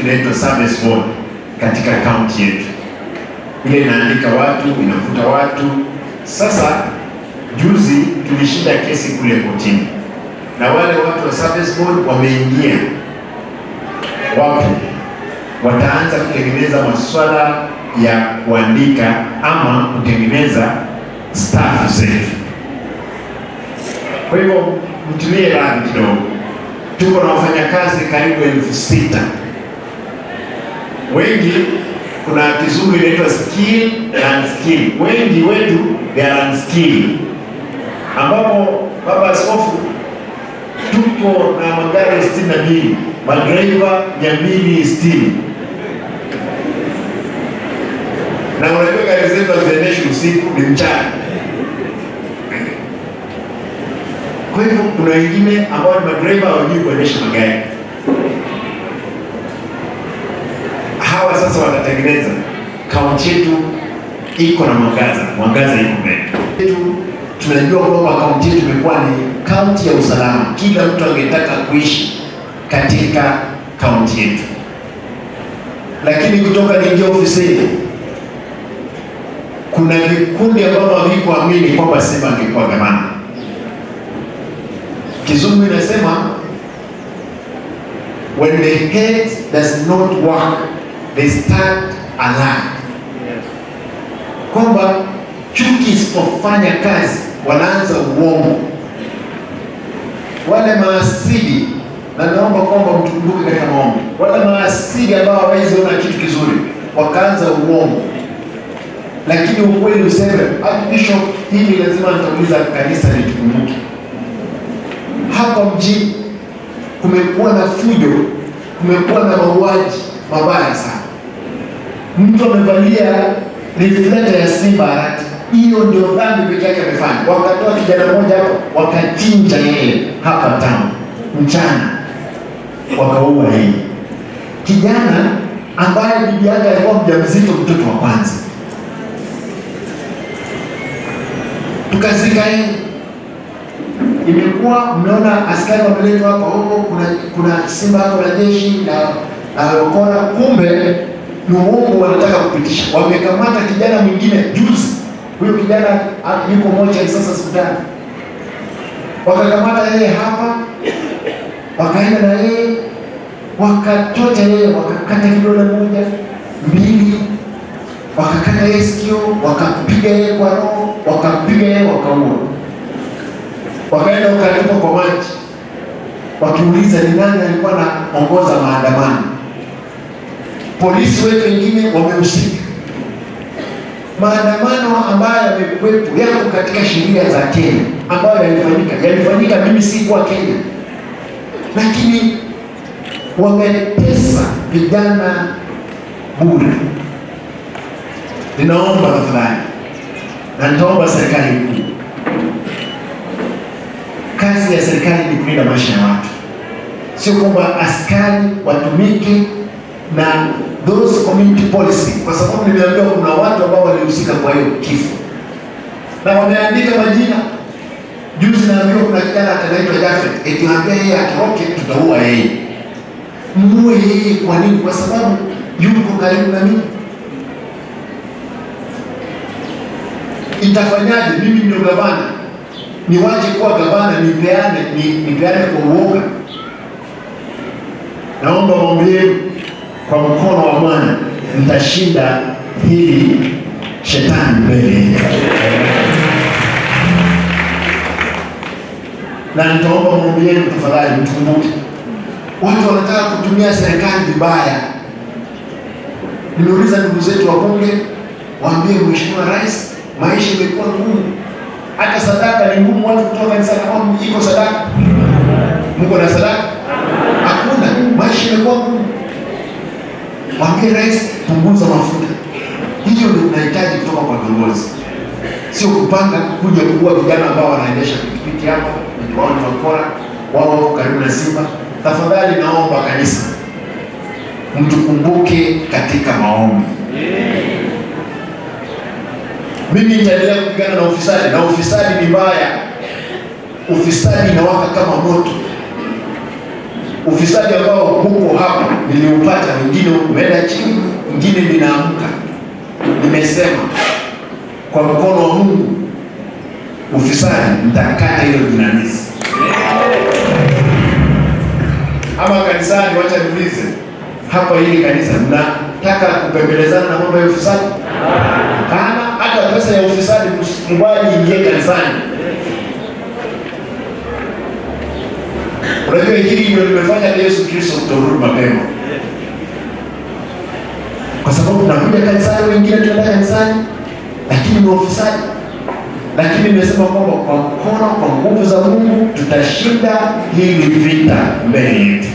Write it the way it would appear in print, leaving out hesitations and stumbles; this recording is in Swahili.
inaitwa service board katika county yetu. Ile inaandika watu, inafuta watu. Sasa juzi tulishinda kesi kule kotini, na wale watu wa service board wameingia, wapo wataanza kutengeneza masuala ya kuandika ama kutengeneza staff zetu. Kwa hivyo mtulie radhi kidogo. Tuko na wafanyakazi karibu 6,000. Wengi, kuna kizungu inaitwa skill and skill. Wengi wetu they are unskilled, ambapo baba askofu tuko na magari 62, madriver 260. Na unajua gari zetu haziendeshi usiku, ni mchana. Kwa hivyo kuna wengine ambao ni madriver hawajui kuendesha magari. Hawa sasa watatengeneza kaunti yetu iko na mwangaza iko mbele. Tunajua kwamba kaunti yetu imekuwa ni kaunti ya usalama. Kila mtu angetaka kuishi katika kaunti yetu. Lakini kutoka niingia ofisini, kuna vikundi ambavyo havikuamini kwamba Simba angekuwa gavana. Kizungu inasema when the head does not work, they start a lie. Kwamba chuki isipofanya kazi wanaanza uongo. Wale maasidi, na naomba kwamba mtukumbuke katika maombi, wale maasidi ambao hawawezi ona kitu kizuri wakaanza uongo. Lakini ukweli useme, Bishop, hili lazima nitauliza kanisa litukumbuke. Hapa mjini kumekuwa na fujo, kumekuwa na mauaji mabaya sana. Mtu amevalia reflector ya Simba Arati, hiyo ndio dhambi pekee yake amefanya. Wakatoa kijana mmoja hapo, wakachinja yeye hapa town mchana, wakaua yeye. Kijana ambaye bibi yake alikuwa mjamzito, mtoto wa kwanza. Tukazika yeye. Imekuwa mnaona askari wameletwa hapa, kuna Simba hapo na jeshi na wakora, kumbe ni uongo wanataka kupitisha. Wamekamata kijana mwingine juzi, huyo kijana yuko moja sasa hospitali. Wakakamata yeye hapa, wakaenda na yeye, wakatocha yeye, wakakata kidole moja, mbili, wakakata yeye sikio, wakapiga yeye kwa roho, wakapiga yeye, wakaua. Wakaenda wakatupa kwa maji, wakiuliza ni nani alikuwa anaongoza maandamano. Polisi wetu wengine wamehusika. Maandamano ambayo yamekuwepo yako katika sheria za Kenya, ambayo yalifanyika, mimi sikuwa Kenya, lakini wametesa vijana bure. Ninaomba tafadhali, na nitaomba serikali kuu, kazi ya serikali ni kulinda maisha ya watu, sio kwamba askari watumike na those community policy, kwa sababu nimeambiwa kuna watu ambao walihusika kwa hiyo kifo na wameandika majina. Juzi naambiwa kuna kijana anaitwa Jafet, etiambia yeye atoroke, tutaua yeye. Muue yeye kwa nini? Kwa sababu yuko karibu na mimi. Itafanyaje? Mimi ndio gavana, niwache kuwa gavana nipeane kwa uoga? Naomba maombi yenu, kwa mkono wa Bwana nitashinda hili shetani mbele. Na nitaomba maombi yenu tafadhali, mtukumbuke. Watu wanataka kutumia serikali vibaya. Nimeuliza ndugu zetu wabunge, waambie Mheshimiwa Rais, maisha imekuwa ngumu. Hata sadaka ni ngumu, watu kutoka kanisani. Iko sadaka? Mko na sadaka? Hakuna. Maisha imekuwa ngumu. Mwambie Rais, punguza mafuta. Hiyo ndio tunahitaji kutoka kwa viongozi, sio kupanga kuja kuua vijana ambao wanaendesha pikipiki hapa, wao ni wakora, wao wako karibu na Simba. Tafadhali naomba kanisa, mtukumbuke katika maombi. Mimi nitaendelea kupigana na ufisadi, na ufisadi ni mbaya. Ufisadi inawaka kama moto. ufisadi ambao huko hapo niliupata, wengine umeenda chini, wengine ninaamka. Nimesema kwa mkono wa Mungu ufisadi nitakata hilo jinamizi. Ama kanisani, wacha niulize hapa, hili kanisa mnataka kupembelezana na mambo ya ufisadi? Hapana, hata pesa ya ufisadi msikubali ingie kanisani. Unajua hili ndio limefanya Yesu Kristo kutorudi mapema, kwa sababu tunakuja kanisani, wengine tunaenda kanisani lakini ni ufisadi. Lakini nimesema kwamba kwa mkono, kwa nguvu za Mungu tutashinda hili vita mbele yetu.